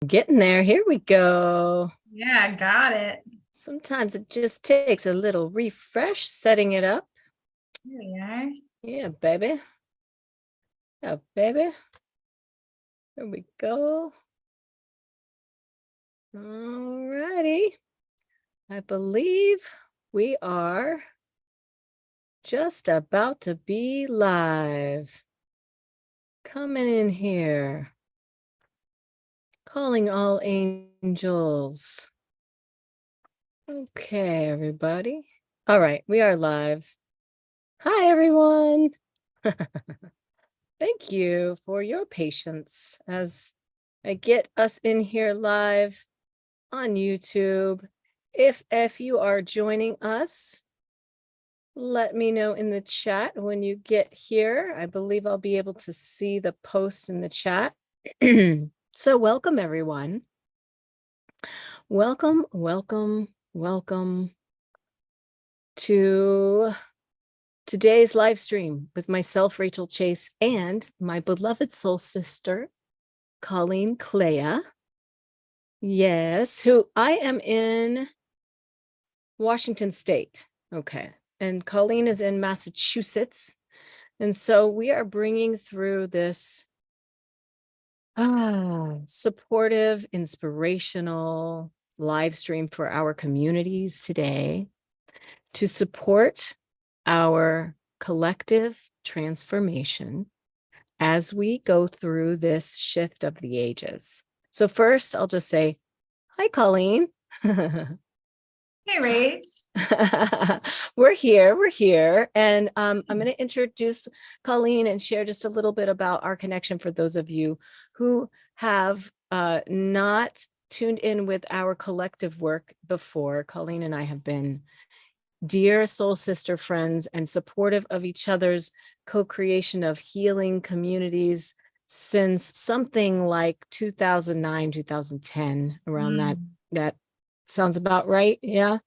Getting there. Here we go. Yeah, I got it. Sometimes it just takes a little refresh setting it up. Here we are. Yeah, baby. Yeah, baby. Here we go. All righty. I believe we are just about to be live. Coming in here. Calling all angels. Okay, everybody. All right, we are live. Hi, everyone. Thank you for your patience as I get us in here live on YouTube. If you are joining us, let me know in the chat when you get here. I believe I'll be able to see the posts in the chat. So welcome, everyone. Welcome, welcome, welcome to today's live stream with myself, Rachel Chase, and my beloved soul sister, Colleen Clea. Yes, who I am in Washington State. Okay. And Colleen is in Massachusetts. And so we are bringing through this supportive, inspirational live stream for our communities today to support our collective transformation as we go through this shift of the ages. So first, I'll just say, hi, Colleen. Hey, Rach. We're here. And I'm going to introduce Colleen and share just a little bit about our connection for those of you who have not tuned in with our collective work before. Colleen and I have been dear soul sister friends and supportive of each other's co-creation of healing communities since something like 2009, 2010, around that sounds about right. Yeah.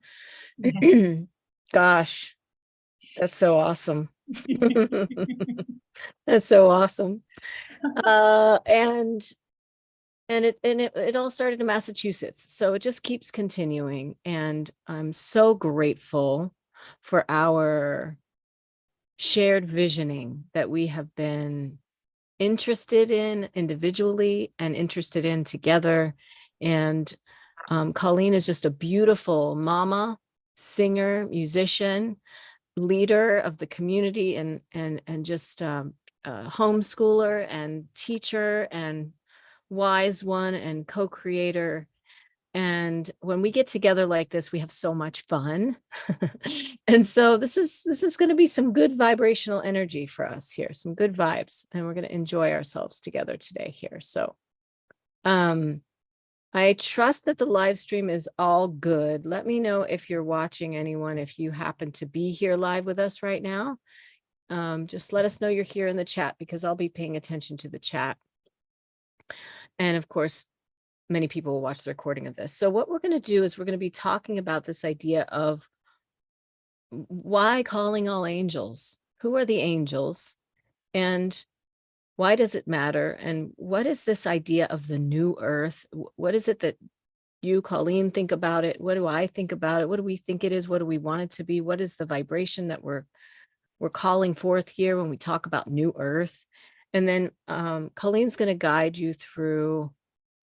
Yeah. Gosh, that's so awesome. That's so awesome. And it all started in Massachusetts. So it just keeps continuing. And I'm so grateful for our shared visioning that we have been interested in individually and interested in together. And Colleen is just a beautiful mama, singer, musician, leader of the community, and just a homeschooler and teacher and wise one and co-creator. And when we get together like this, we have so much fun. And so this is going to be some good vibrational energy for us here, some good vibes, and we're going to enjoy ourselves together today here. So I trust that the live stream is all good. Let me know if you're watching, anyone, if you happen to be here live with us right now. Just let us know you're here in the chat, because I'll be paying attention to the chat. And of course, many people will watch the recording of this. So what we're going to do is we're going to be talking about this idea of why calling all angels? Who are the angels? And why does it matter? And what is this idea of the new earth? What is it that you, Colleen, think about it? What do I think about it? What do we think it is? What do we want it to be? What is the vibration that we're calling forth here when we talk about new earth? And then Colleen's going to guide you through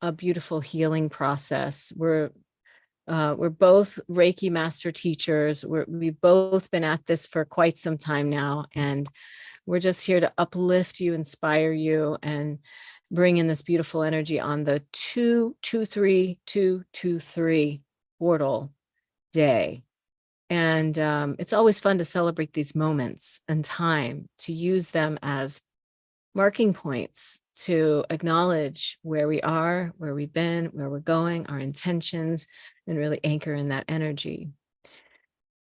a beautiful healing process. We're both Reiki master teachers. We've both been at this for quite some time now, and we're just here to uplift you, inspire you, and bring in this beautiful energy on the 223 portal day. And it's always fun to celebrate these moments and time, to use them as marking points to acknowledge where we are, where we've been, where we're going, our intentions, and really anchor in that energy.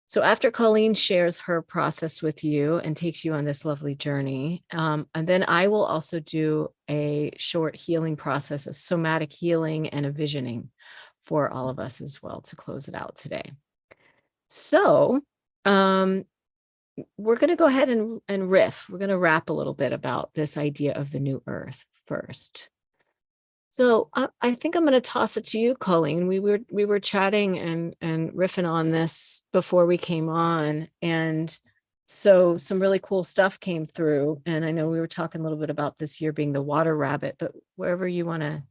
So after Colleen shares her process with you and takes you on this lovely journey, and then I will also do a short healing process, a somatic healing and a visioning for all of us as well to close it out today. So we're going to go ahead and riff. We're going to rap a little bit about this idea of the new earth first. So I think I'm going to toss it to you, Colleen. We were chatting and riffing on this before we came on, and so some really cool stuff came through. And I know we were talking a little bit about this year being the water rabbit, but wherever you want to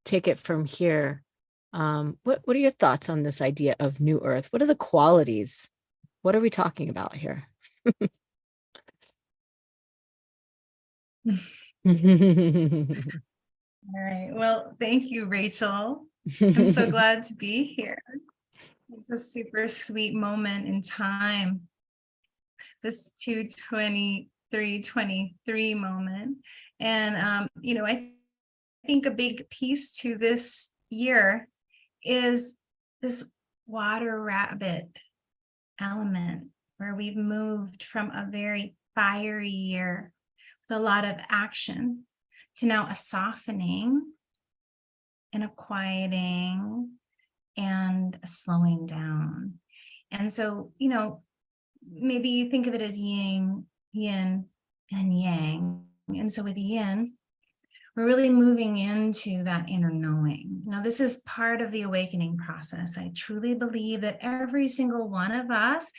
take it from here, what are your thoughts on this idea of New Earth? What are the qualities? What are we talking about here? All right. Well, thank you, Rachel. I'm so glad to be here. It's a super sweet moment in time. This 2/23/23 moment. And I think a big piece to this year is this water rabbit element, where we've moved from a very fiery year with a lot of action to now a softening and a quieting and a slowing down. And so, maybe you think of it as yin and yang. And so with yin, we're really moving into that inner knowing. Now, this is part of the awakening process. I truly believe that every single one of us,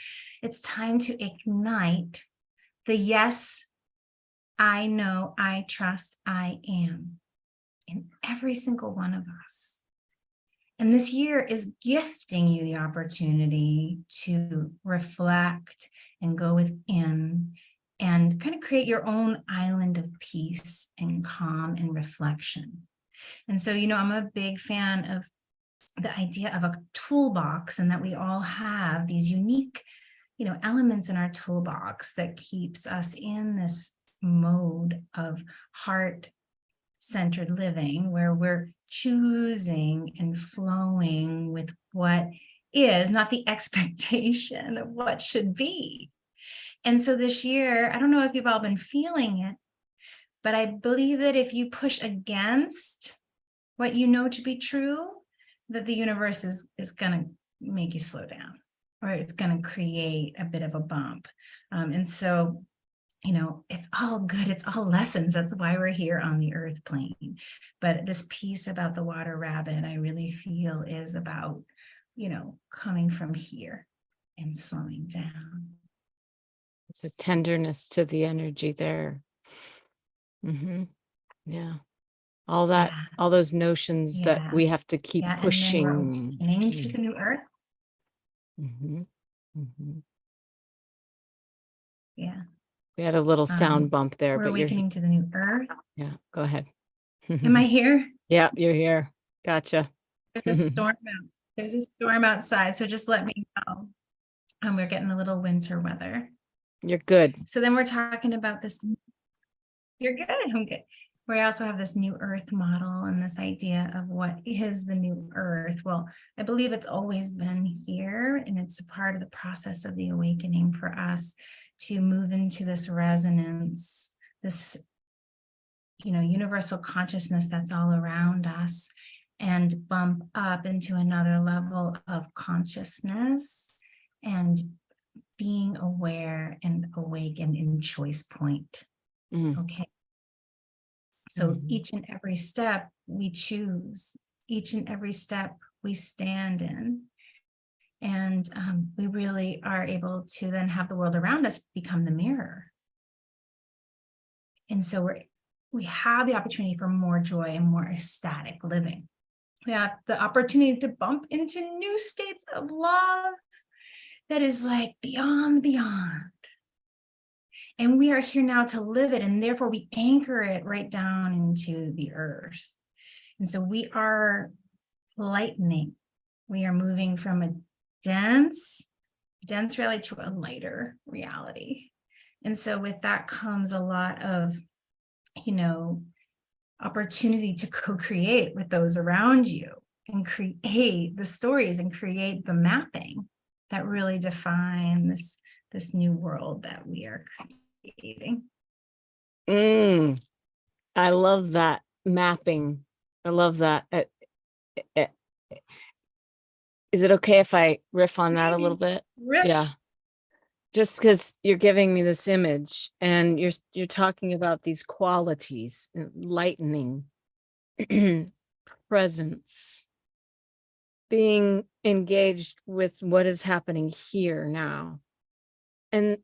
it's time to ignite the yes, I know, I trust, I am in every single one of us. And this year is gifting you the opportunity to reflect and go within and kind of create your own island of peace and calm and reflection. And so, I'm a big fan of the idea of a toolbox, and that we all have these unique, elements in our toolbox that keeps us in this mode of heart-centered living, where we're choosing and flowing with what is, not the expectation of what should be. And so this year, I don't know if you've all been feeling it, but I believe that if you push against what you know to be true, that the universe is going to make you slow down, or it's going to create a bit of a bump. And so, it's all good. It's all lessons. That's why we're here on the earth plane. But this piece about the water rabbit, I really feel is about, coming from here and slowing down. There's a tenderness to the energy there. Yeah. All that, all those notions that we have to keep pushing. And then we're into the new earth. Yeah. We had a little sound bump there, we're but awakening to the new earth. Yeah, go ahead. Am I here? Yeah, you're here. Gotcha. There's a storm outside, so just let me know. We're getting a little winter weather. You're good. So then we're talking about this. You're good. I'm good. We also have this new earth model and this idea of what is the new earth. Well, I believe it's always been here, and it's a part of the process of the awakening for us to move into this resonance, this, universal consciousness that's all around us, and bump up into another level of consciousness and being aware and awake and in choice point. Okay. So each and every step we choose, each and every step we stand in. And we really are able to then have the world around us become the mirror. And so we have the opportunity for more joy and more ecstatic living. We have the opportunity to bump into new states of love that is like beyond. And we are here now to live it, and therefore we anchor it right down into the earth. And so we are lightening. We are moving from a dense reality to a lighter reality. And so with that comes a lot of, opportunity to co-create with those around you and create the stories and create the mapping that really define this new world that we are creating. I love that mapping. I love that. Is it okay if I riff on that a little bit? Yeah. Just because you're giving me this image and you're talking about these qualities, lightening. presence, being engaged with what is happening here now. And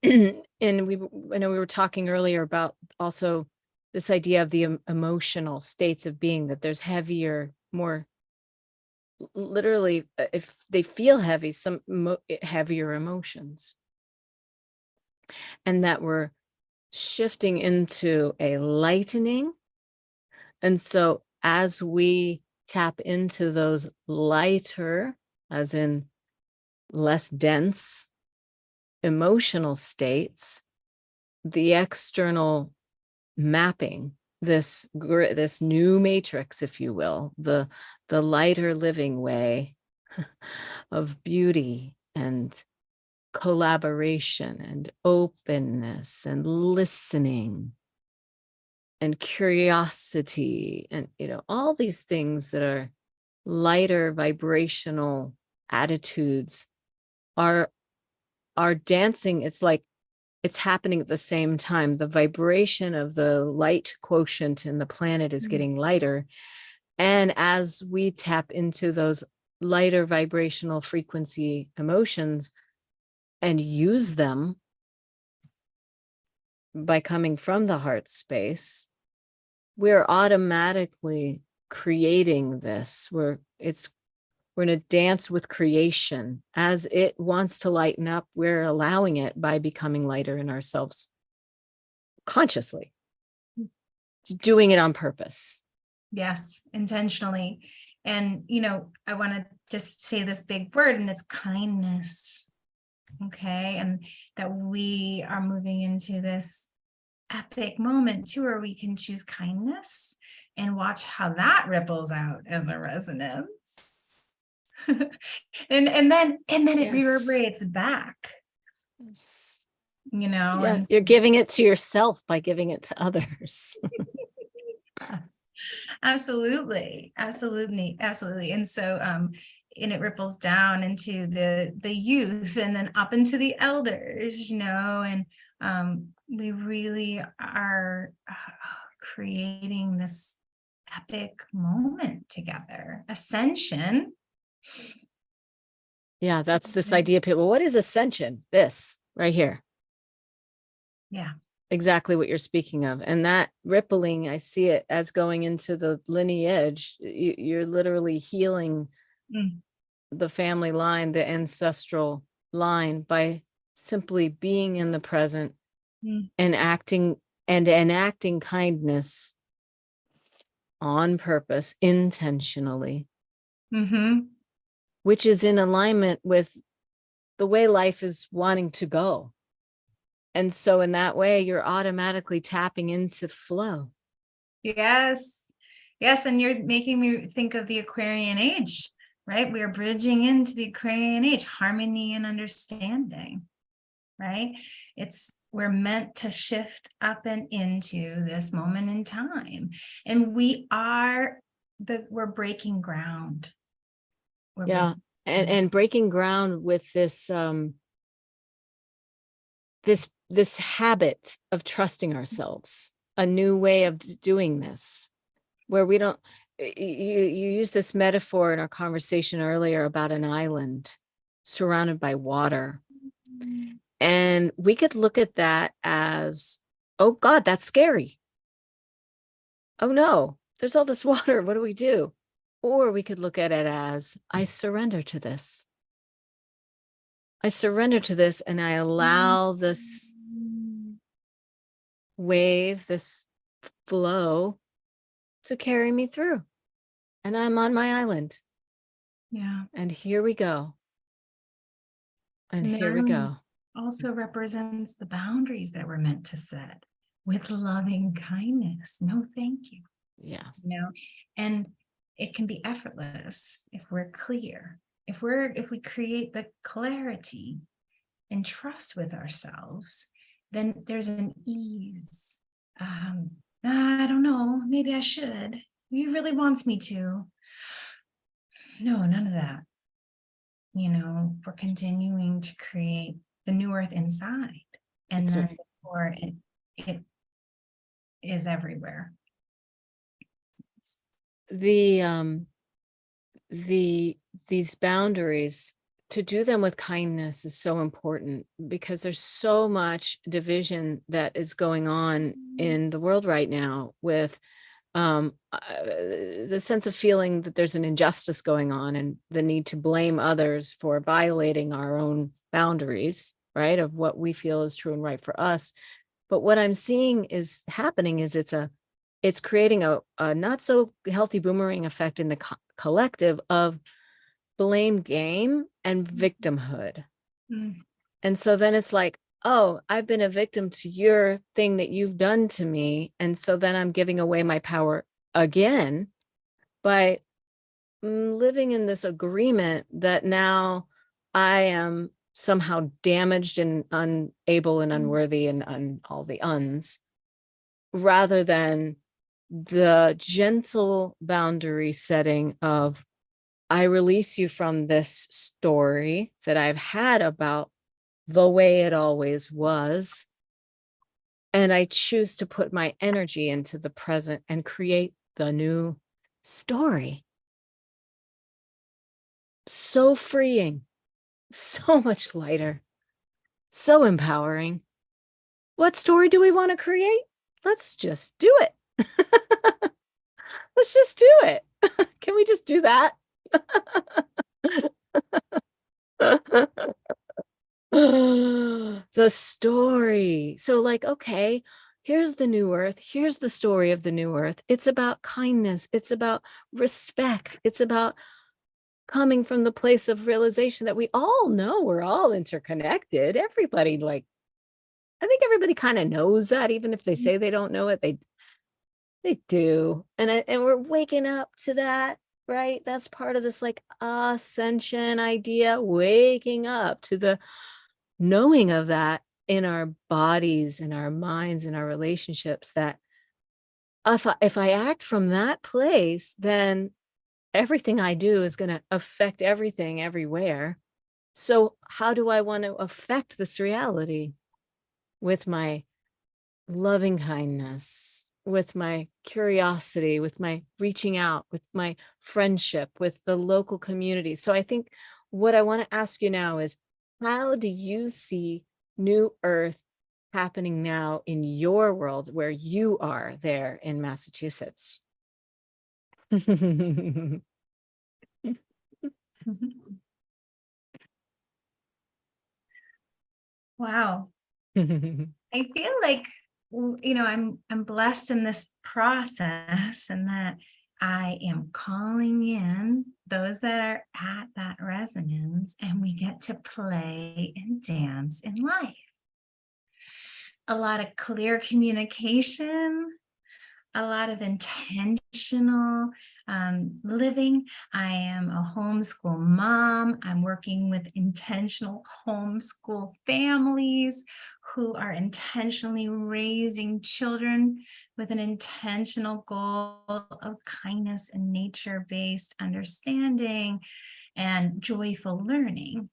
and I know we were talking earlier about also this idea of the emotional states of being, that there's heavier, more literally, if they feel heavy, some heavier emotions, and that we're shifting into a lightening. And so as we tap into those lighter, as in less dense emotional states, the external mapping, this new matrix, if you will, the lighter living way of beauty and collaboration and openness and listening and curiosity, and all these things that are lighter vibrational attitudes are dancing. It's like it's happening at the same time. The vibration of the light quotient in the planet is getting lighter, and as we tap into those lighter vibrational frequency emotions and use them by coming from the heart space, we're automatically creating this. We're in a dance with creation. As it wants to lighten up, we're allowing it by becoming lighter in ourselves consciously, doing it on purpose. Yes, intentionally. And, I want to just say this big word, and it's kindness. Okay. And that we are moving into this epic moment too, where we can choose kindness and watch how that ripples out as a resonance. and then it reverberates back. Yes. And you're giving it to yourself by giving it to others. Absolutely. And so and it ripples down into the youth, and then up into the elders, and we really are creating this epic moment together. Ascension. Yeah, that's this idea. People, what is ascension? This right here. Yeah. Exactly what you're speaking of. And that rippling, I see it as going into the lineage. You're literally healing the family line, the ancestral line, by simply being in the present and acting and enacting kindness on purpose, intentionally, which is in alignment with the way life is wanting to go. And so in that way, you're automatically tapping into flow. Yes. And you're making me think of the Aquarian age, right? We are bridging into the Aquarian age, harmony and understanding, right? We're meant to shift up and into this moment in time. And we're breaking ground. And breaking ground with this, this habit of trusting ourselves, a new way of doing this, where we don't, you use this metaphor in our conversation earlier about an island surrounded by water. And we could look at that as, oh God, that's scary. Oh no, there's all this water. What do we do? Or we could look at it as, I surrender to this. I surrender to this, and I allow this wave, this flow to carry me through. And I'm on my island. Yeah. And here we go. And here we go. Also represents the boundaries that we're meant to set with loving kindness. No, thank you. Yeah. And it can be effortless if we're clear. If we create the clarity and trust with ourselves, then there's an ease. I don't know, maybe I should. He really wants me to. No, none of that. We're continuing to create the new earth inside, and then before it is everywhere. the these boundaries, to do them with kindness is so important, because there's so much division that is going on in the world right now, with the sense of feeling that there's an injustice going on and the need to blame others for violating our own boundaries, right, of what we feel is true and right for us. But what I'm seeing is happening is it's creating a not so healthy boomerang effect in the collective of blame game and victimhood. Mm. And so then it's like, oh, I've been a victim to your thing that you've done to me. And so then I'm giving away my power again by living in this agreement that now I am somehow damaged and unable and unworthy and all the uns, rather than the gentle boundary setting of, I release you from this story that I've had about the way it always was. And I choose to put my energy into the present and create the new story. So freeing, so much lighter, so empowering. What story do we want to create? Let's just do it. Let's just do it. Can we just do that? The story. So, like, okay, here's the new earth. Here's the story of the new earth. It's about kindness. It's about respect. It's about coming from the place of realization that we all know we're all interconnected. Everybody, like, I think everybody kind of knows that, even if they say they don't know it, they do. And we're waking up to that, right? That's part of this like ascension idea, waking up to the knowing of that in our bodies, in our minds, in our relationships, that if I act from that place, then everything I do is going to affect everything everywhere. So how do I want to affect this reality? With my loving kindness, with my curiosity, with my reaching out, with my friendship, with the local community. So I think what I want to ask you now is, how do you see New Earth happening now in your world where you are there in Massachusetts? Wow. I feel like I'm blessed in this process, and that I am calling in those that are at that resonance, and we get to play and dance in life. A lot of clear communication, a lot of intentional living. I am a homeschool mom. I'm working with intentional homeschool families who are intentionally raising children with an intentional goal of kindness and nature-based understanding and joyful learning.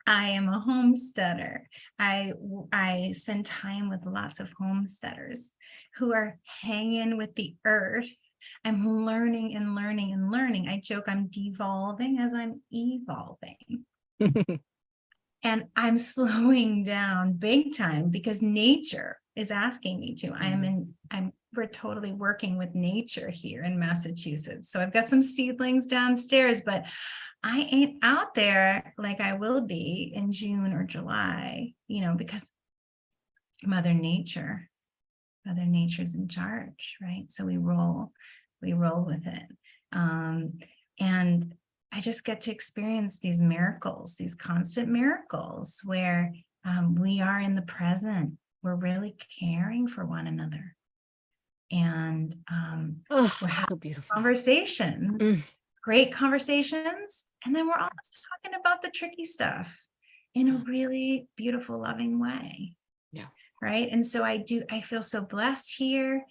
I am a homesteader. I spend time with lots of homesteaders who are hanging with the earth. I'm learning and learning and learning. I joke I'm devolving as I'm evolving. And I'm slowing down big time because nature is asking me to. We're totally working with nature here in Massachusetts. So I've got some seedlings downstairs, but I ain't out there like I will be in June or July, because Mother Nature's in charge, right? So we roll with it. And I just get to experience these miracles, these constant miracles where we are in the present. We're really caring for one another. And we're having so beautiful conversations, great conversations. And then we're also talking about the tricky stuff in a really beautiful, loving way. Yeah. Right. And so I feel so blessed here.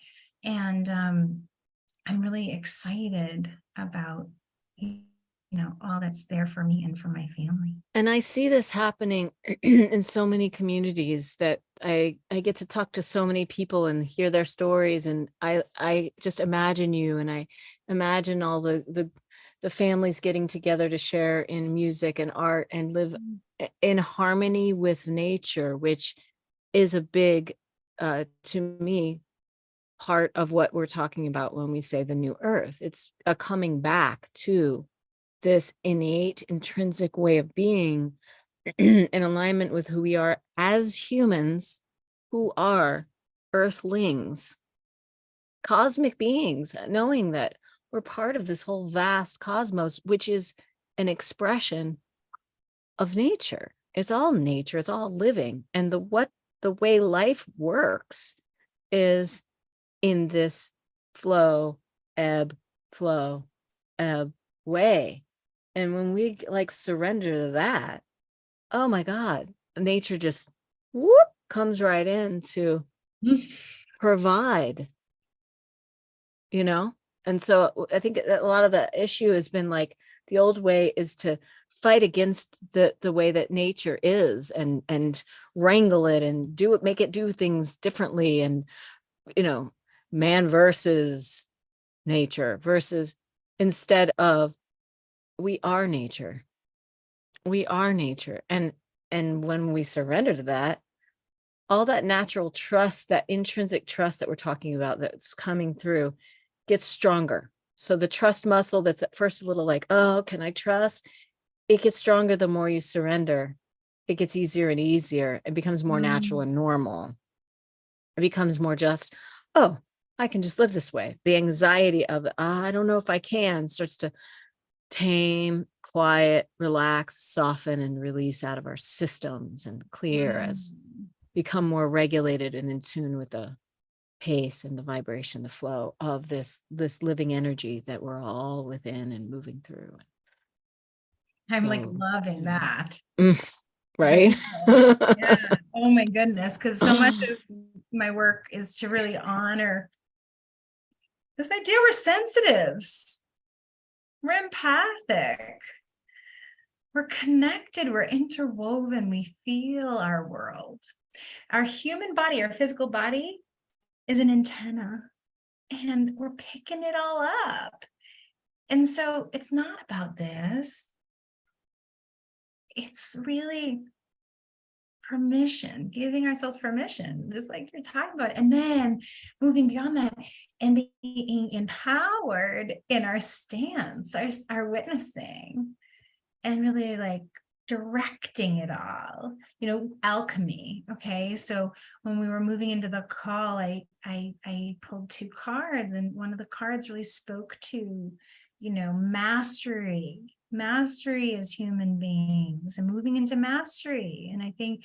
And I'm really excited about, all that's there for me and for my family. And I see this happening in so many communities that I get to talk to so many people and hear their stories, and I just imagine you, and I imagine all the families getting together to share in music and art and live in harmony with nature, which is a big to me part of what we're talking about when we say the new earth. It's a coming back to this innate intrinsic way of being in alignment with who we are as humans, who are earthlings, cosmic beings, knowing that we're part of this whole vast cosmos, which is an expression of nature. It's all nature, it's all living. And the way life works is in this flow, ebb, way. And when we like surrender to that, oh my God, nature just whoop comes right in to provide, you know? And so I think that a lot of the issue has been like the old way is to fight against the way that nature is and wrangle it and do it, make it do things differently. And, you know, man versus nature versus instead of we are nature. We are nature. And when we surrender to that, all that natural trust, that intrinsic trust that we're talking about that's coming through gets stronger. So the trust muscle that's at first a little like, oh, can I trust? It gets stronger the more you surrender. It gets easier and easier. It becomes more natural and normal. It becomes more just, oh, I can just live this way. The anxiety of, I don't know if I can, starts to tame, quiet, relax, soften, and release out of our systems and clear as become more regulated and in tune with the pace and the vibration, the flow of this living energy that we're all within and moving through. I'm like loving that. Right? Yeah. Oh my goodness. Because so much of my work is to really honor this idea we're sensitives. We're empathic. We're connected. We're interwoven. We feel our world. Our human body, our physical body is an antenna, and we're picking it all up. And so it's not about this. It's really permission, giving ourselves permission, just like you're talking about. And then moving beyond that and being empowered in our stance, our witnessing, and really like directing it all, alchemy. Okay. So when we were moving into the call, I pulled 2 cards, and one of the cards really spoke to, mastery as human beings and moving into mastery. And I think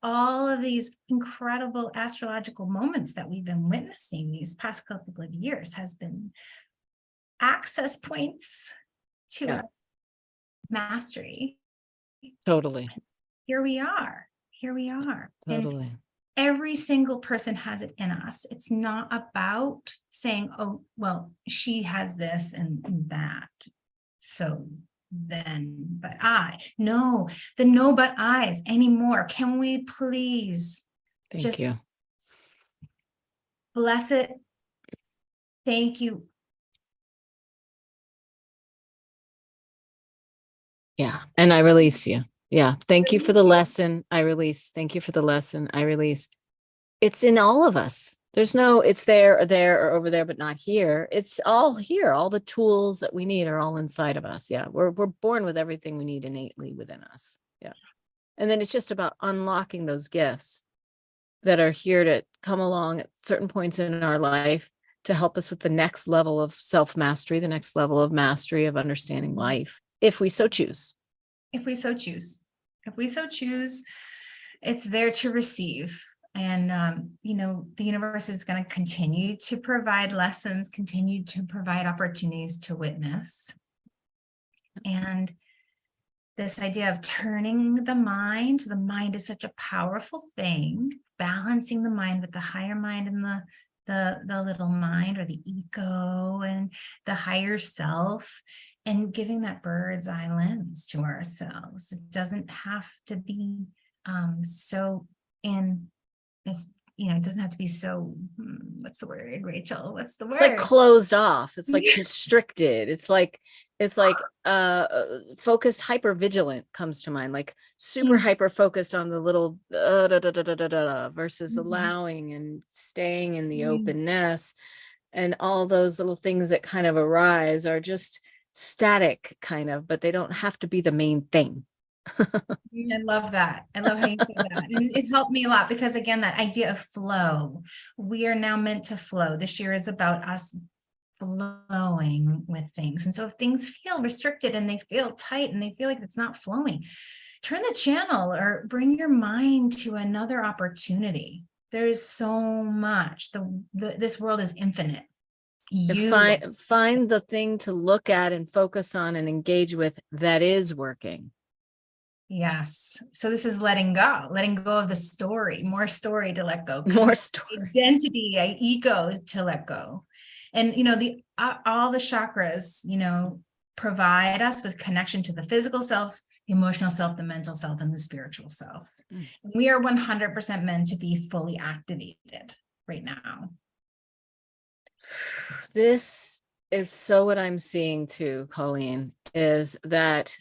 all of these incredible astrological moments that we've been witnessing these past couple of years has been access points to mastery. Totally. Here we are. Totally. And every single person has it in us. It's not about saying, oh, well, she has this and that. So then, but no but I's anymore. Can we please Thank you. Bless it. Thank you. Yeah. And I release you. Yeah. Thank you for the lesson. I release. Thank you for the lesson. I release. It's in all of us. There's no, it's there or over there, but not here. It's all here. All the tools that we need are all inside of us. Yeah. We're born with everything we need innately within us. Yeah. And then it's just about unlocking those gifts that are here to come along at certain points in our life to help us with the next level of self-mastery, the next level of mastery of understanding life, if we so choose. If we so choose, it's there to receive. And, the universe is going to continue to provide lessons, continue to provide opportunities to witness. And this idea of turning the mind is such a powerful thing, balancing the mind with the higher mind and the little mind, or the ego and the higher self, and giving that bird's eye lens to ourselves. It doesn't have to be so in It's, it doesn't have to be so, what's the word, Rachel? What's the It's like word? closed off. It's like constricted. It's like focused, hyper vigilant comes to mind, like super hyper focused on the little versus allowing and staying in the openness. And all those little things that kind of arise are just static kind of, but they don't have to be the main thing. I love that. I love how you said that. And it helped me a lot because, again, that idea of flow, we are now meant to flow. This year is about us flowing with things. And so if things feel restricted and they feel tight and they feel like it's not flowing, turn the channel or bring your mind to another opportunity. There's so much. This world is infinite. Find the thing to look at and focus on and engage with that is working. Yes. So this is letting go of the story, more story to let go. More story. Identity, ego to let go. And, all the chakras, provide us with connection to the physical self, the emotional self, the mental self, and the spiritual self. We are 100% meant to be fully activated right now. This is so what I'm seeing too, Colleen, is that,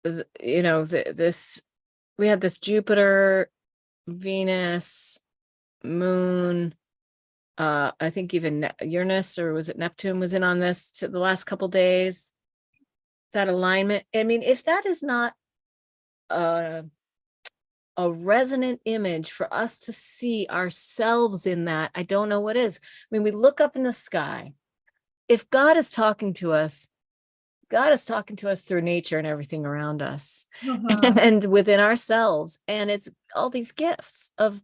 this, we had this Jupiter, Venus, Moon, I think even Uranus, or was it Neptune, was in on this to the last couple days, that alignment. I mean, if that is not a resonant image for us to see ourselves in that, I don't know what is. I mean, we look up in the sky. If God is talking to us, God is talking to us through nature and everything around us and within ourselves. And it's all these gifts of,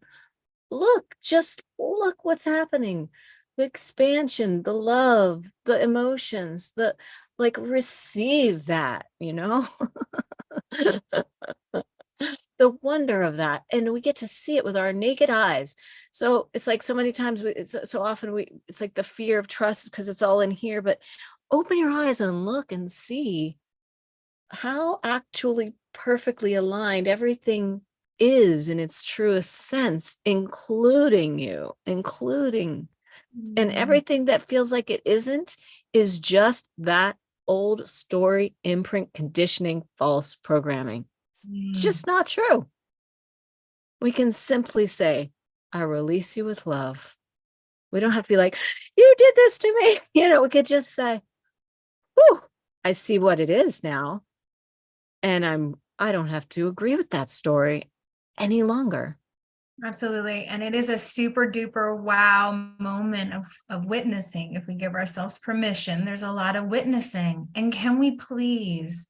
just look what's happening. The expansion, the love, the emotions, receive that, the wonder of that. And we get to see it with our naked eyes. So it's like so many times, so often it's like the fear of trust because it's all in here, but open your eyes and look and see how actually perfectly aligned everything is in its truest sense, including you, and everything that feels like it isn't is just that old story, imprint, conditioning, false programming. Just not true. We can simply say, I release you with love. We don't have to be like, you did this to me. We could just say, whew, I see what it is now. And I don't have to agree with that story any longer. Absolutely. And it is a super duper wow moment of witnessing. If we give ourselves permission, there's a lot of witnessing. And can we please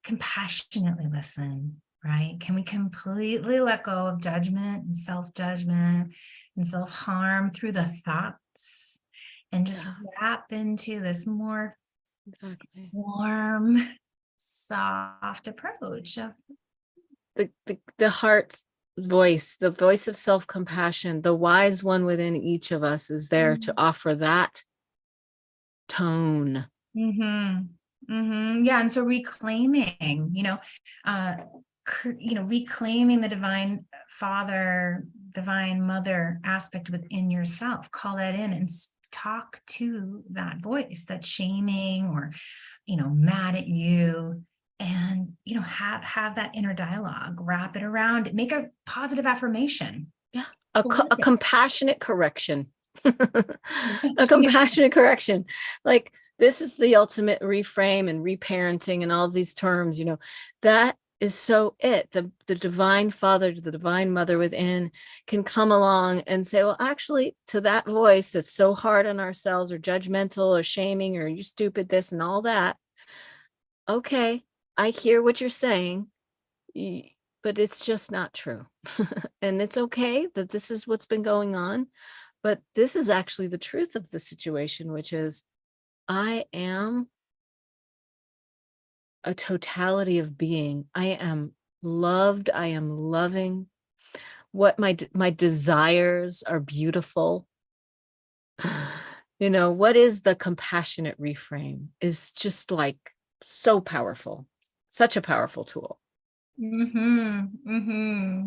compassionately listen, right? Can we completely let go of judgment and self-judgment and self-harm through the thoughts and just wrap into this more warm, soft approach of the heart's voice, the voice of self-compassion, the wise one within each of us is there to offer that tone. Yeah. And so reclaiming, reclaiming the divine father, divine mother aspect within yourself, call that in and talk to that voice that's shaming or, mad at you. And, have that inner dialogue, wrap it around, make a positive affirmation. Yeah. A compassionate correction. A compassionate correction. Like, this is the ultimate reframe and reparenting and all these terms, that is so it. The divine father, the divine mother within can come along and say, well, actually, to that voice that's so hard on ourselves or judgmental or shaming or you stupid this and all that. Okay, I hear what you're saying, but it's just not true. And it's okay that this is what's been going on. But this is actually the truth of the situation, which is I am a totality of being. I am loved. I am loving. What my desires are beautiful. What is the compassionate reframe is just like so powerful, such a powerful tool.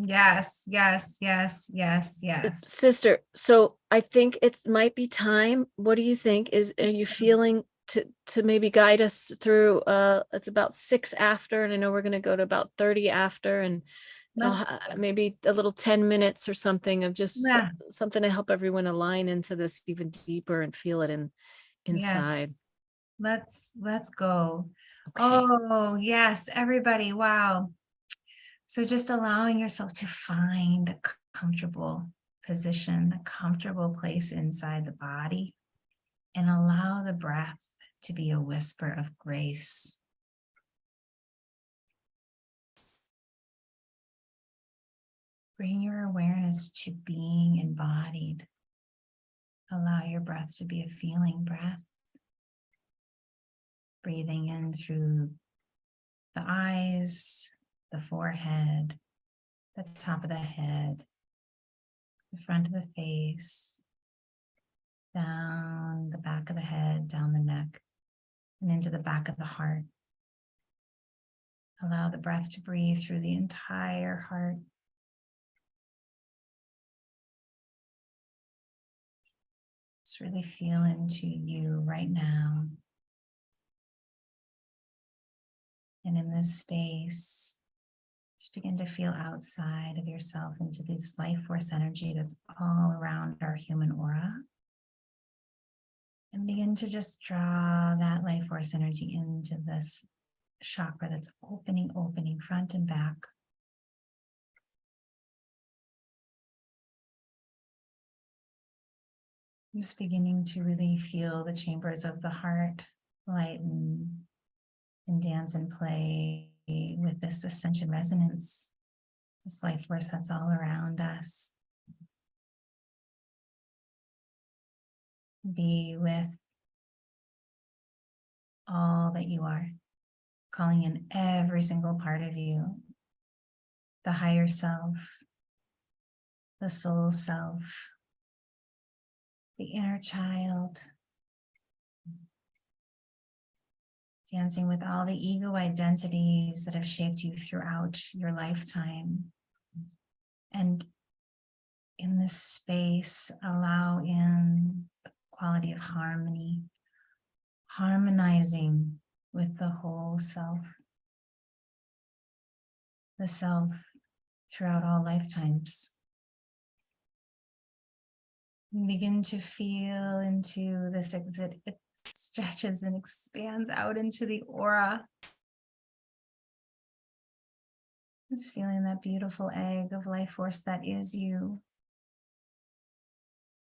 Yes, yes, yes, yes, yes. Sister, so I think it might be time. What do you think? Are you feeling to maybe guide us through it's about 6 after, and I know we're going to go to about 30 after, and Let's, maybe a little 10 minutes or something of just yeah, something to help everyone align into this even deeper and feel it yes. inside. Let's go. Okay. Oh, yes, everybody. Wow. So just allowing yourself to find a comfortable position, a comfortable place inside the body, and allow the breath to be a whisper of grace. Bring your awareness to being embodied. Allow your breath to be a feeling breath. Breathing in through the eyes, the forehead, the top of the head, the front of the face, down the back of the head, down the neck, and into the back of the heart. Allow the breath to breathe through the entire heart. Just really feel into you right now. And in this space, just begin to feel outside of yourself into this life force energy that's all around our human aura. And begin to just draw that life force energy into this chakra that's opening front and back. Just beginning to really feel the chambers of the heart lighten and dance and play with this ascension resonance, this life force that's all around us. Be with all that you are, calling in every single part of you, the higher self, the soul self, the inner child, dancing with all the ego identities that have shaped you throughout your lifetime. And in this space, allow in the quality of harmony, harmonizing with the whole self, the self throughout all lifetimes. And begin to feel into this exit. It stretches and expands out into the aura. Just feeling that beautiful egg of life force that is you,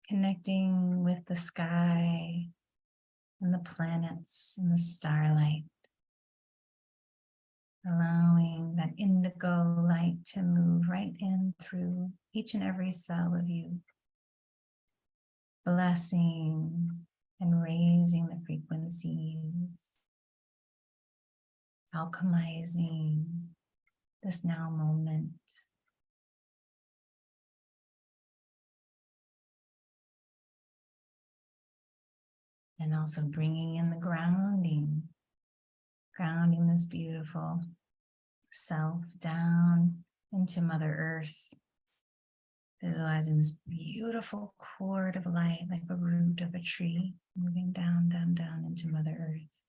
connecting with the sky and the planets and the starlight, allowing that indigo light to move right in through each and every cell of you, blessing and raising the frequencies, alchemizing this now moment. And also bringing in the grounding this beautiful self down into Mother Earth, visualizing this beautiful cord of light like the root of a tree moving down, down, down into Mother Earth.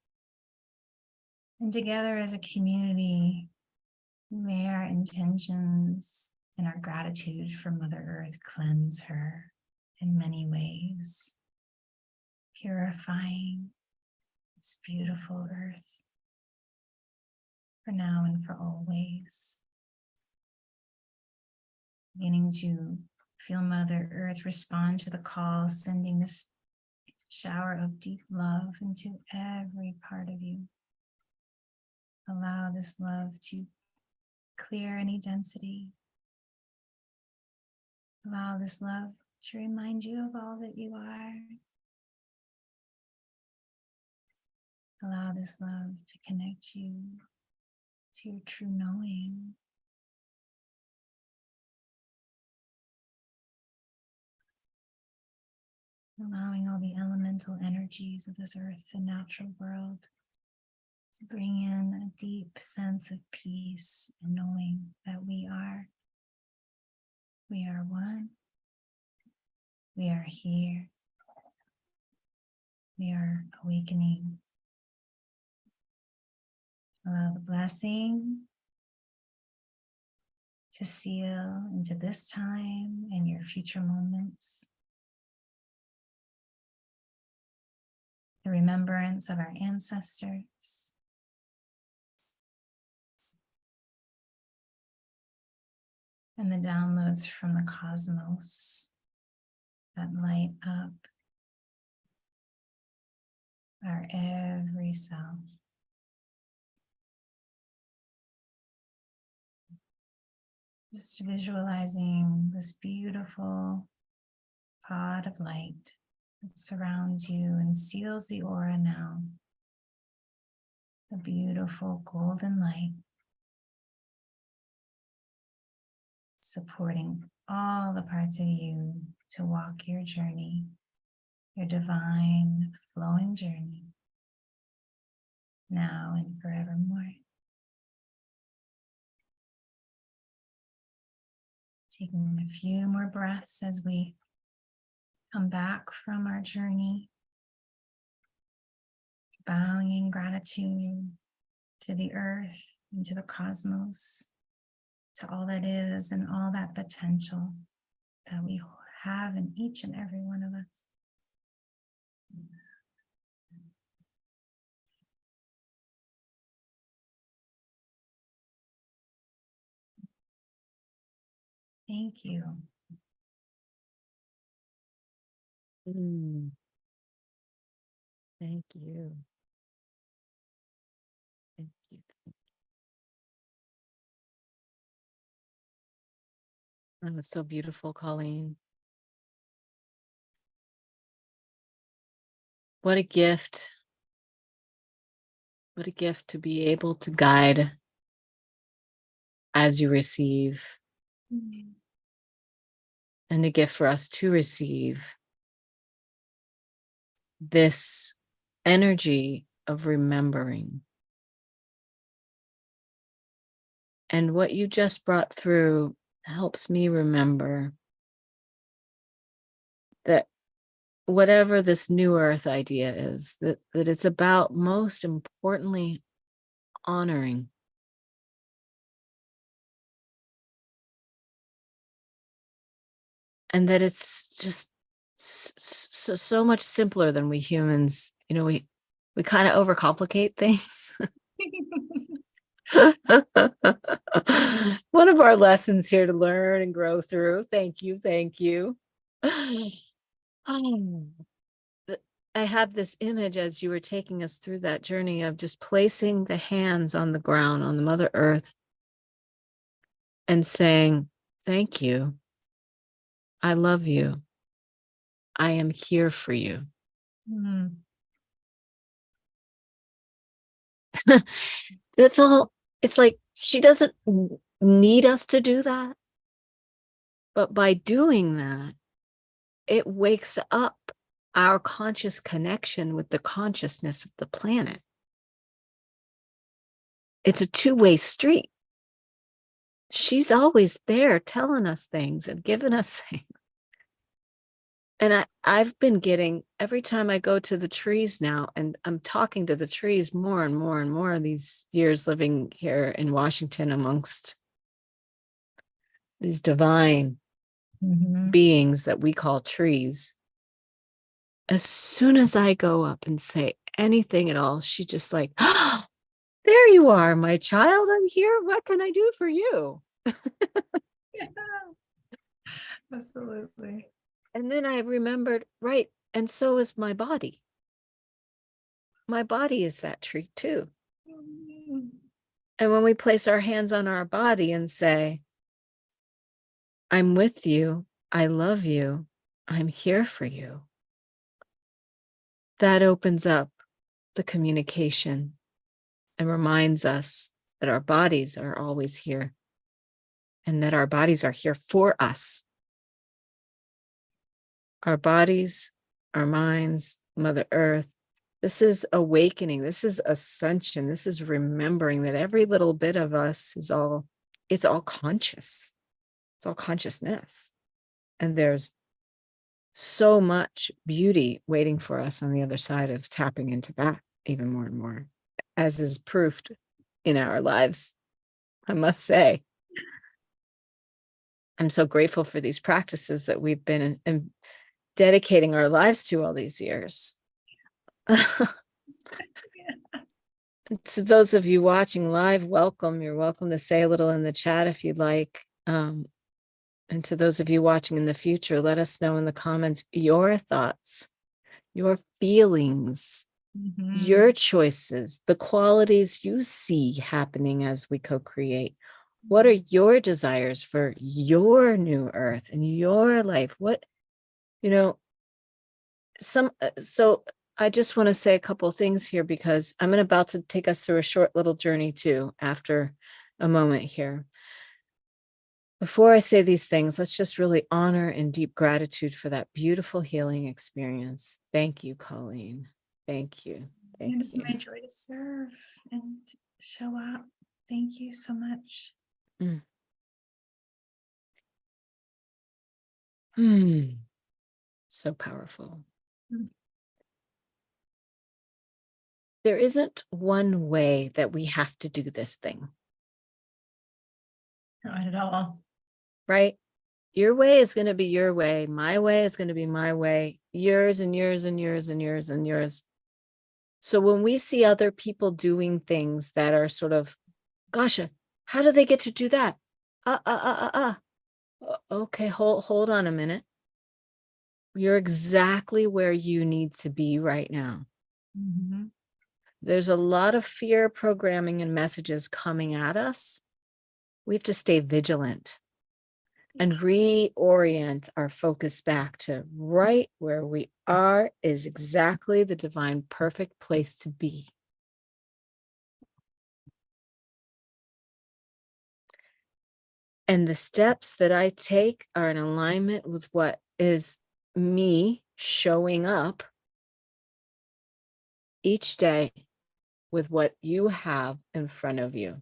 And together as a community, may our intentions and our gratitude for Mother Earth cleanse her in many ways, purifying this beautiful earth for now and for always. Beginning to feel Mother Earth respond to the call, sending this shower of deep love into every part of you. Allow this love to clear any density. Allow this love to remind you of all that you are. Allow this love to connect you to your true knowing. Allowing all the elemental energies of this earth and natural world Bring in a deep sense of peace and knowing that we are one. We are here. We are awakening. Allow the blessing to seal into this time and your future moments. The remembrance of our ancestors. And the downloads from the cosmos that light up our every cell. Just visualizing this beautiful pod of light that surrounds you and seals the aura now. The beautiful golden light supporting all the parts of you to walk your journey, your divine flowing journey, now and forevermore. Taking a few more breaths as we come back from our journey, bowing in gratitude to the earth and to the cosmos, to all that is and all that potential that we have in each and every one of us. Thank you. Thank you. Thank you. That was so beautiful, Colleen. What a gift. What a gift to be able to guide as you receive, and a gift for us to receive this energy of remembering. And what you just brought through helps me remember that whatever this new earth idea is, that it's about, most importantly, honoring. And that it's just so much simpler than we humans, we kind of overcomplicate things. One of our lessons here to learn and grow through. Thank you. Thank you. I have this image as you were taking us through that journey of just placing the hands on the ground, on the Mother Earth, and saying, thank you. I love you. I am here for you. That's all. It's like she doesn't need us to do that. But by doing that, it wakes up our conscious connection with the consciousness of the planet. It's a two-way street. She's always there telling us things and giving us things. And I've been getting, every time I go to the trees now, and I'm talking to the trees more and more and more these years living here in Washington amongst these divine beings that we call trees. As soon as I go up and say anything at all, she just like, oh, there you are, my child. I'm here. What can I do for you? Yeah, absolutely. And then I remembered, right, and so is my body. My body is that tree too. And when we place our hands on our body and say, I'm with you, I love you, I'm here for you, that opens up the communication and reminds us that our bodies are always here and that our bodies are here for us. Our bodies, our minds, Mother Earth, This is awakening. This is ascension. This is remembering that every little bit of us is it's all conscious. It's all consciousness. And there's so much beauty waiting for us on the other side of tapping into that even more and more, as is proved in our lives, I must say. I'm so grateful for these practices that we've been dedicating our lives to all these years. To those of you watching live, welcome. You're welcome to say a little in the chat if you'd like. And to those of you watching in the future, let us know in the comments your thoughts, your feelings, your choices, the qualities you see happening as we co-create. What are your desires for your new earth and your life? What, so I just want to say a couple of things here, because I'm about to take us through a short little journey too, after a moment here. Before I say these things, let's just really honor and deep gratitude for that beautiful healing experience. Thank you, Colleen. Thank you. It is my joy to serve and to show up. Thank you so much. So powerful. There isn't one way that we have to do this thing. Not at all. Right? Your way is going to be your way. My way is going to be my way. Yours and yours and yours and yours and yours. So when we see other people doing things that are sort of, gosh, how do they get to do that? Okay, hold on a minute. You're exactly where you need to be right now. There's a lot of fear programming and messages coming at us. We have to stay vigilant and reorient our focus back to right where we are is exactly the divine perfect place to be. And the steps that I take are in alignment with what is me showing up each day with what you have in front of you.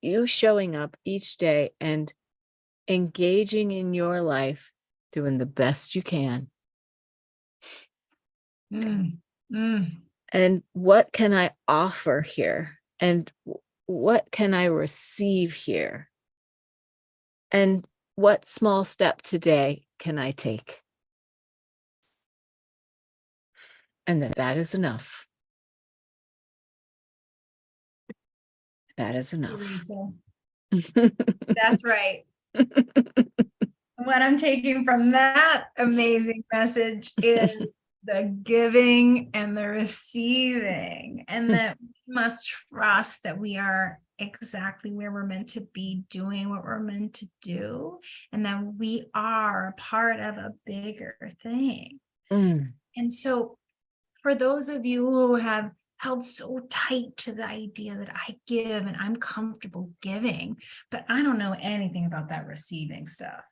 You showing up each day and engaging in your life, doing the best you can. And what can I offer here? And what can I receive here? And what small step today can I take? And that is enough. That is enough. That's right. What I'm taking from that amazing message is the giving and the receiving, and that we must trust that we are exactly where we're meant to be, doing what we're meant to do, and that we are part of a bigger thing. And so for those of you who have held so tight to the idea that I give and I'm comfortable giving, but I don't know anything about that receiving stuff,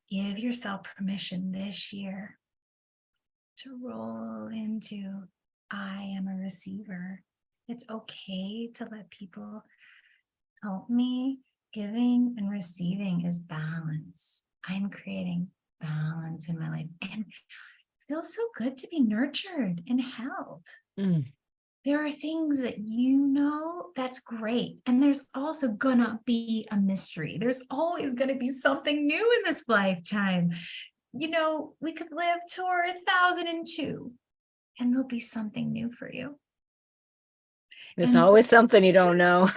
give yourself permission this year to roll into I am a receiver. It's okay to let people help me. Giving and receiving is balance. I'm creating balance in my life, and it feels so good to be nurtured and held. There are things that that's great. And there's also gonna be a mystery. There's always gonna be something new in this lifetime. We could live to 1,002 and there'll be something new for you. There's always something you don't know.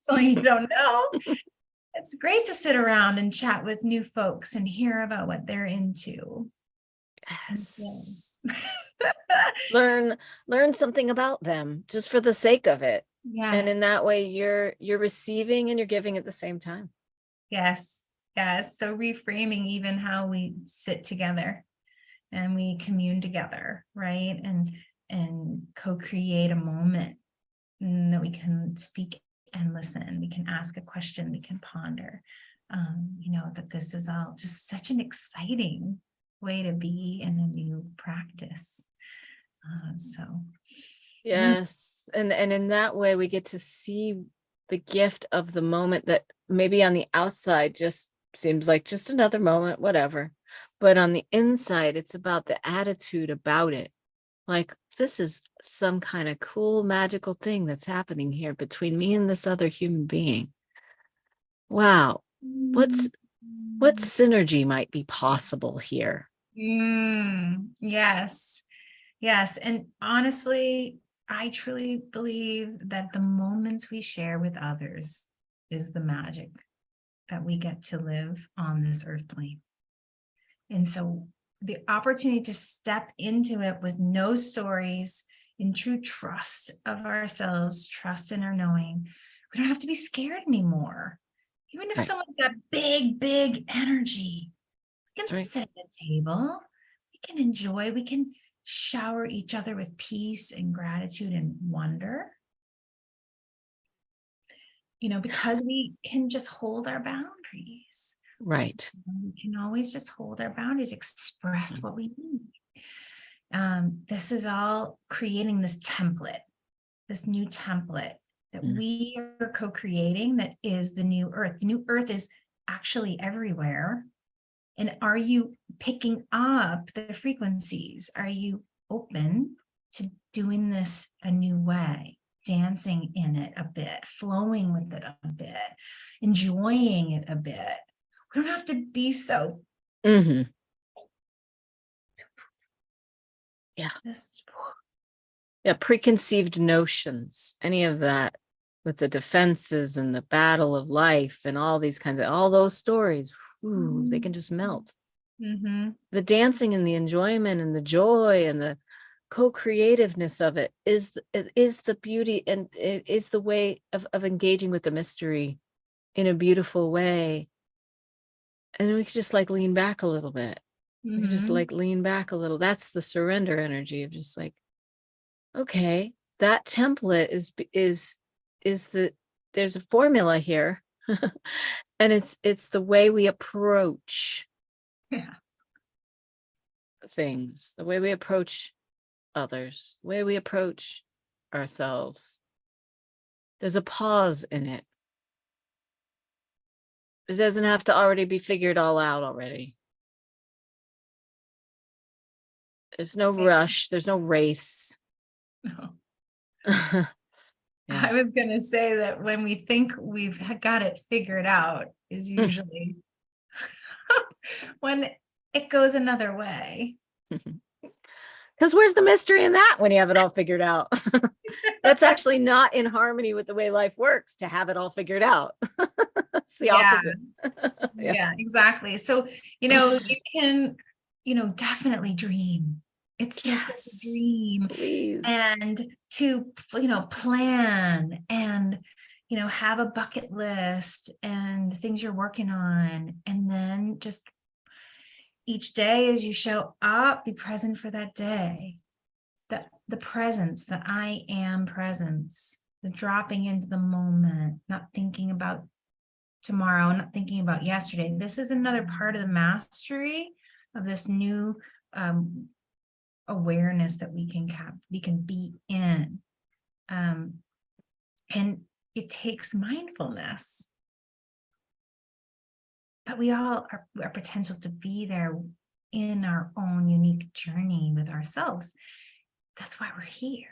Something you don't know. It's great to sit around and chat with new folks and hear about what they're into. Yes. Learn something about them just for the sake of it. Yes. And in that way you're receiving and you're giving at the same time. Yes. So reframing even how we sit together and we commune together, right? And co-create a moment that we can speak and listen. We can ask a question, we can ponder. That this is all just such an exciting way to be and a new practice. So Yes. And in that way, we get to see the gift of the moment that maybe on the outside just seems like just another moment, whatever. But on the inside, it's about the attitude about it. Like, this is some kind of cool, magical thing that's happening here between me and this other human being. Wow. What synergy might be possible here? yes. Yes. And honestly, I truly believe that the moments we share with others is the magic that we get to live on this earth plane. And so the opportunity to step into it with no stories, in true trust of ourselves, trust in our knowing, we don't have to be scared anymore. Even if Right. someone's got big energy, we That's can right. sit at a table, we can enjoy, we can shower each other with peace and gratitude and wonder. Because we can just hold our boundaries. Right. We can always just hold our boundaries, express what we need. This is all creating this template, this new template that we are co-creating, that is the new earth. The new earth is actually everywhere. And are you picking up the frequencies? Are you open to doing this a new way, dancing in it a bit, flowing with it a bit, enjoying it a bit? We don't have to be so. Yeah. Just, Yeah. Preconceived notions, any of that with the defenses and the battle of life and all these kinds of, all those stories, they can just melt. The dancing and the enjoyment and the joy and the co-creativeness of it is the beauty, and it is the way of engaging with the mystery in a beautiful way. And we could just like lean back a little bit. We could just like lean back a little. That's the surrender energy of just like, okay, that template is there's a formula here. And it's the way we approach things, the way we approach others, the way we approach ourselves. There's a pause in it. It doesn't have to already be figured all out already. There's no rush. There's no race. No. Yeah. I was going to say that when we think we've got it figured out is usually when it goes another way. Because where's the mystery in that when you have it all figured out? That's actually not in harmony with the way life works, to have it all figured out. It's the opposite. Yeah, exactly. So, you can, definitely dream. It's so good to dream, please. and to, plan and, have a bucket list and things you're working on. And then just each day as you show up, be present for that day. The presence, the I am presence, the dropping into the moment, not thinking about tomorrow, not thinking about yesterday. This is another part of the mastery of this new awareness that we can be in. And it takes mindfulness. But we all are potential to be there in our own unique journey with ourselves. That's why we're here.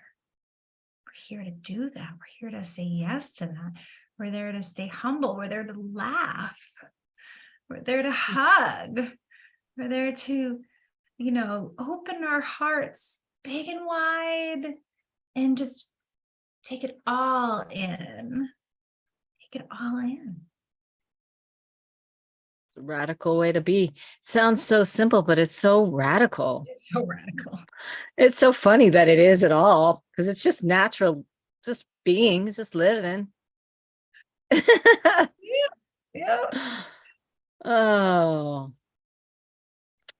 We're here to do that. We're here to say yes to that. We're there to stay humble. We're there to laugh. We're there to hug. We're there to, open our hearts big and wide and just take it all in. Take it all in. It's a radical way to be. It sounds so simple, but it's so radical. It's so radical. It's so funny that it is at all, because it's just natural, just being, just living. Yeah. Oh,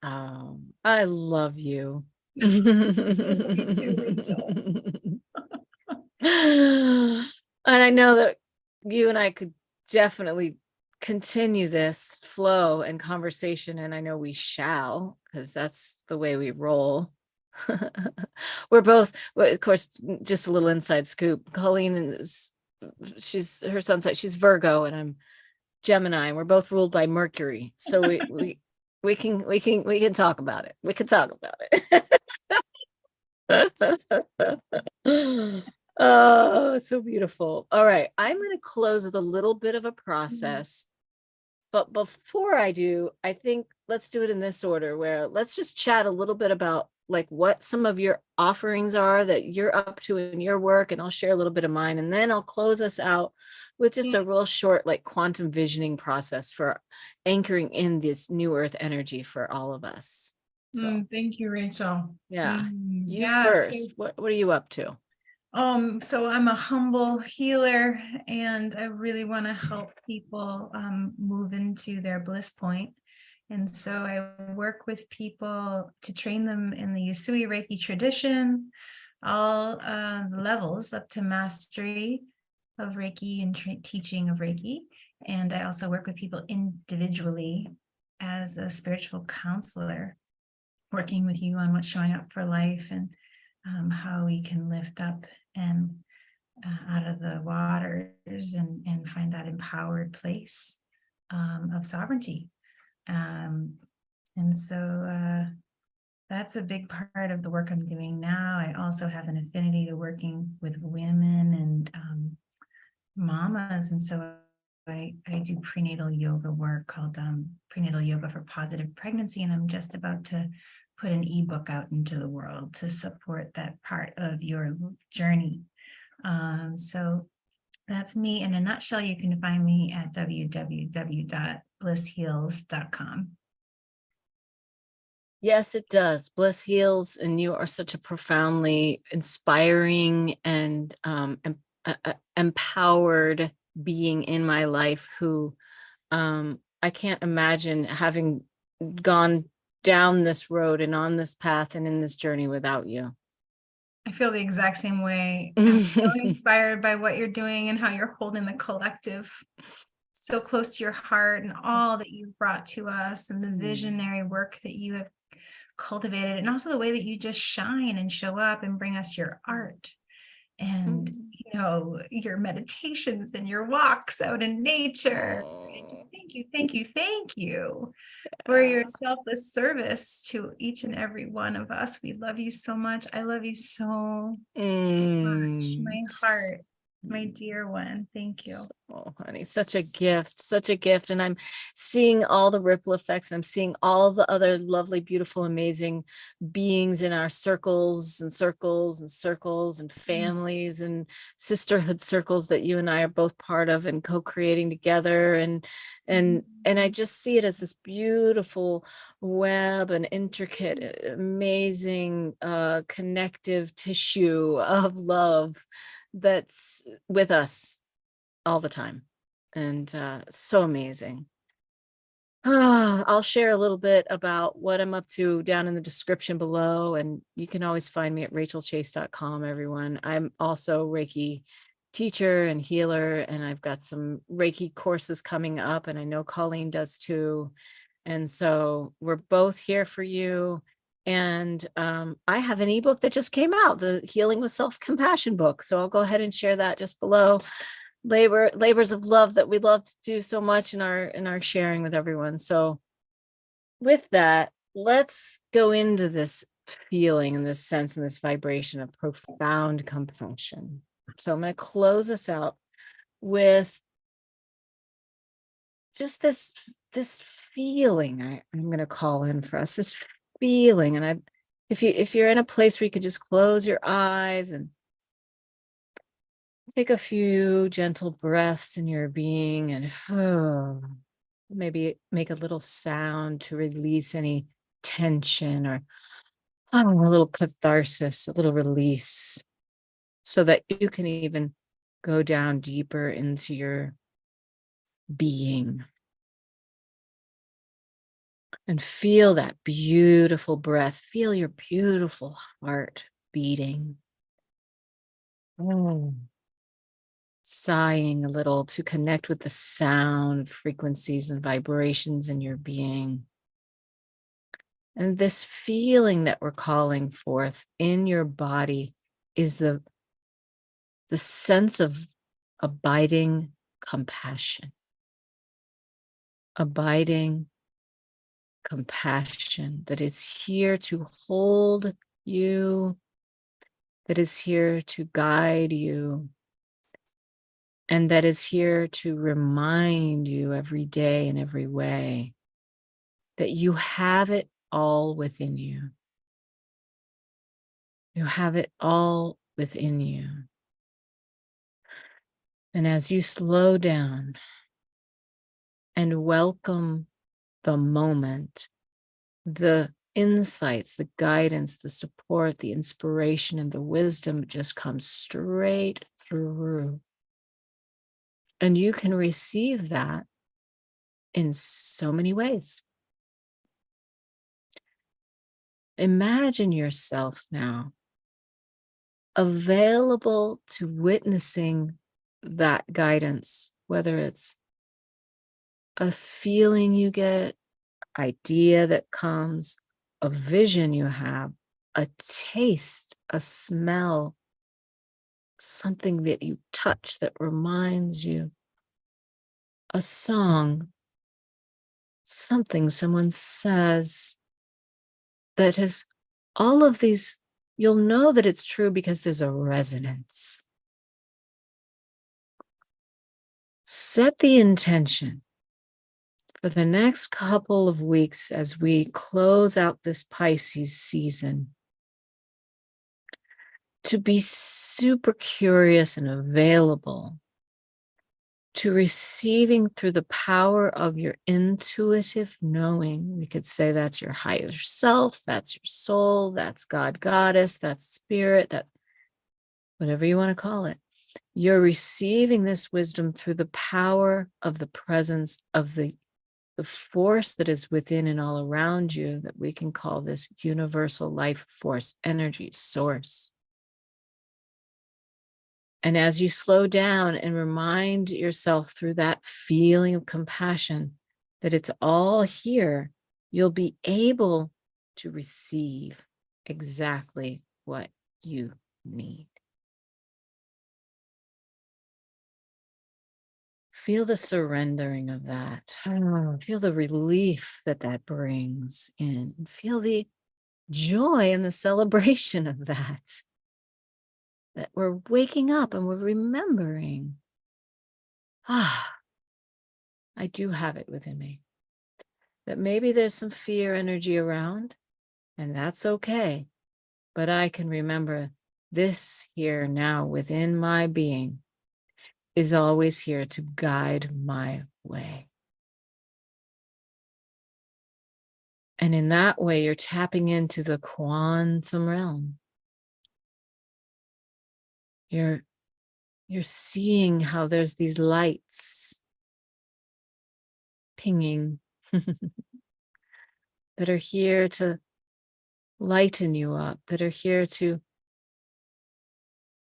I love you. You too, Rachel. And I know that you and I could definitely continue this flow and conversation, and I know we shall, because that's the way we roll. We're both, well, of course, just a little inside scoop. Colleen is, she's her sun sign, she's Virgo, and I'm Gemini, and we're both ruled by Mercury. So we can talk about it. We can talk about it. Oh, so beautiful. All right. I'm going to close with a little bit of a process. But before I do, I think let's do it in this order, where let's just chat a little bit about like what some of your offerings are that you're up to in your work, and I'll share a little bit of mine, and then I'll close us out with just a real short like quantum visioning process for anchoring in this new earth energy for all of us. So Thank you, Rachel. yeah, you Yeah, so first. What are you up to? So I'm a humble healer, and I really want to help people move into their bliss point. And so I work with people to train them in the Usui Reiki tradition, all levels up to mastery of Reiki and teaching of Reiki. And I also work with people individually as a spiritual counselor, working with you on what's showing up for life, and how we can lift up and out of the waters and find that empowered place of sovereignty. And so that's a big part of the work I'm doing now. I also have an affinity to working with women and mamas. And so I do prenatal yoga work called Prenatal Yoga for Positive Pregnancy. And I'm just about to put an ebook out into the world to support that part of your journey. So that's me in a nutshell. You can find me at www.blissheals.com. Yes, it does. Bliss heals, and you are such a profoundly inspiring and empowered being in my life who I can't imagine having gone down this road and on this path and in this journey without you. I feel the exact same way. I'm so inspired by what you're doing and how you're holding the collective so close to your heart, and all that you've brought to us, and the visionary work that you have cultivated, and also the way that you just shine and show up and bring us your art and your meditations and your walks out in nature. Just thank you for your selfless service to each and every one of us. We love you so much. I love you so much. My heart, my dear one. Thank you. Oh, honey, such a gift, such a gift. And I'm seeing all the ripple effects, and I'm seeing all the other lovely, beautiful, amazing beings in our circles and circles and circles and families and sisterhood circles that you and I are both part of and co-creating together. And I just see it as this beautiful web and intricate, amazing, connective tissue of love that's with us all the time. And so amazing. I'll share a little bit about what I'm up to down in the description below, and you can always find me at rachelchase.com, everyone. I'm also Reiki teacher and healer, and I've got some Reiki courses coming up, and I know Colleen does too. And so we're both here for you. And I have an ebook that just came out, the Healing with Self-Compassion book. So I'll go ahead and share that just below. Labors of love that we love to do so much in our sharing with everyone. So with that, let's go into this feeling and this sense and this vibration of profound compassion. So I'm going to close us out with just this feeling I'm going to call in for us, this feeling. And if you're in a place where you could just close your eyes and take a few gentle breaths in your being, and maybe make a little sound to release any tension or a little catharsis, a little release, so that you can even go down deeper into your being and feel that beautiful breath. Feel your beautiful heart beating. sighing a little to connect with the sound, frequencies, and vibrations in your being. And this feeling that we're calling forth in your body is the sense of abiding compassion. Abiding compassion that is here to hold you, that is here to guide you, and that is here to remind you every day in every way that you have it all within you. You have it all within you. And as you slow down and welcome the moment, the insights, the guidance, the support, the inspiration, and the wisdom just comes straight through. And you can receive that in so many ways. Imagine yourself now available to witnessing that guidance, whether it's a feeling you get, idea that comes, a vision you have, a taste, a smell, something that you touch that reminds you, a song, something someone says that has all of these, you'll know that it's true because there's a resonance. Set the intention for the next couple of weeks as we close out this Pisces season to be super curious and available to receiving through the power of your intuitive knowing. We could say that's your higher self, that's your soul, that's God, Goddess, that's spirit, that whatever you want to call it. You're receiving this wisdom through the power of the presence of the force that is within and all around you, that we can call this universal life force, energy, source. And as you slow down and remind yourself through that feeling of compassion that it's all here, you'll be able to receive exactly what you need. Feel the surrendering of that. Feel the relief that that brings in. Feel the joy and the celebration of that. That we're waking up and we're remembering, I do have it within me. That maybe there's some fear energy around, and that's okay. But I can remember this here now within my being is always here to guide my way. And in that way, you're tapping into the quantum realm. You're seeing how there's these lights pinging that are here to lighten you up, that are here to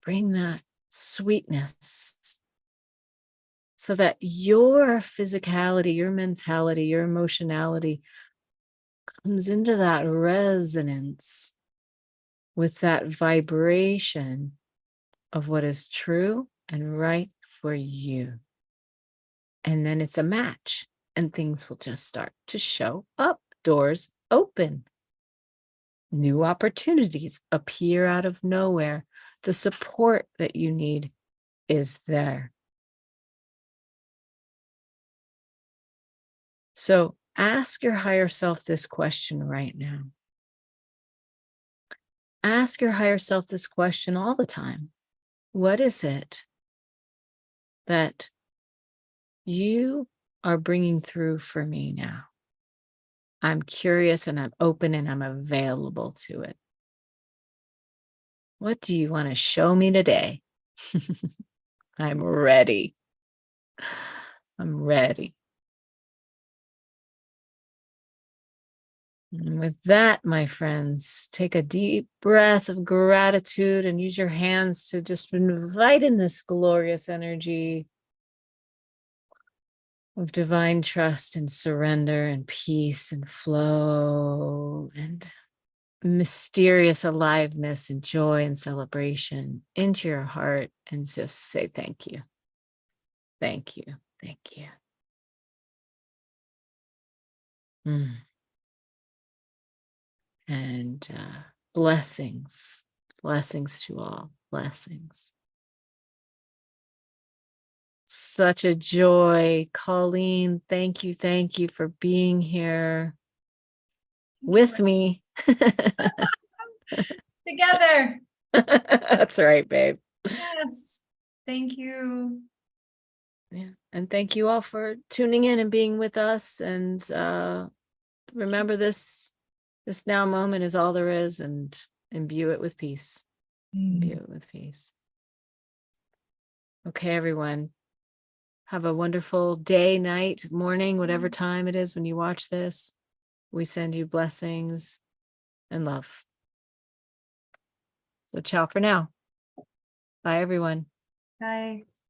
bring that sweetness so that your physicality, your mentality, your emotionality comes into that resonance with that vibration of what is true and right for you. And then it's a match and things will just start to show up. Doors open. New opportunities appear out of nowhere. The support that you need is there. So ask your higher self this question right now. Ask your higher self this question all the time. What is it that you are bringing through for me now? I'm curious and I'm open and I'm available to it. What do you want to show me today? I'm ready. I'm ready. And with that, my friends, take a deep breath of gratitude and use your hands to just invite in this glorious energy of divine trust and surrender and peace and flow and mysterious aliveness and joy and celebration into your heart, and just say thank you. Thank you. Thank you. And blessings to all. Blessings. Such a joy. Colleen, thank you for being here with me. Together. That's right, babe. Yes. Thank you. Yeah. And thank you all for tuning in and being with us. And remember, this now moment is all there is, and imbue it with peace. Imbue it with peace. Okay, everyone. Have a wonderful day, night, morning, whatever time it is when you watch this. We send you blessings and love. So ciao for now. Bye, everyone. Bye.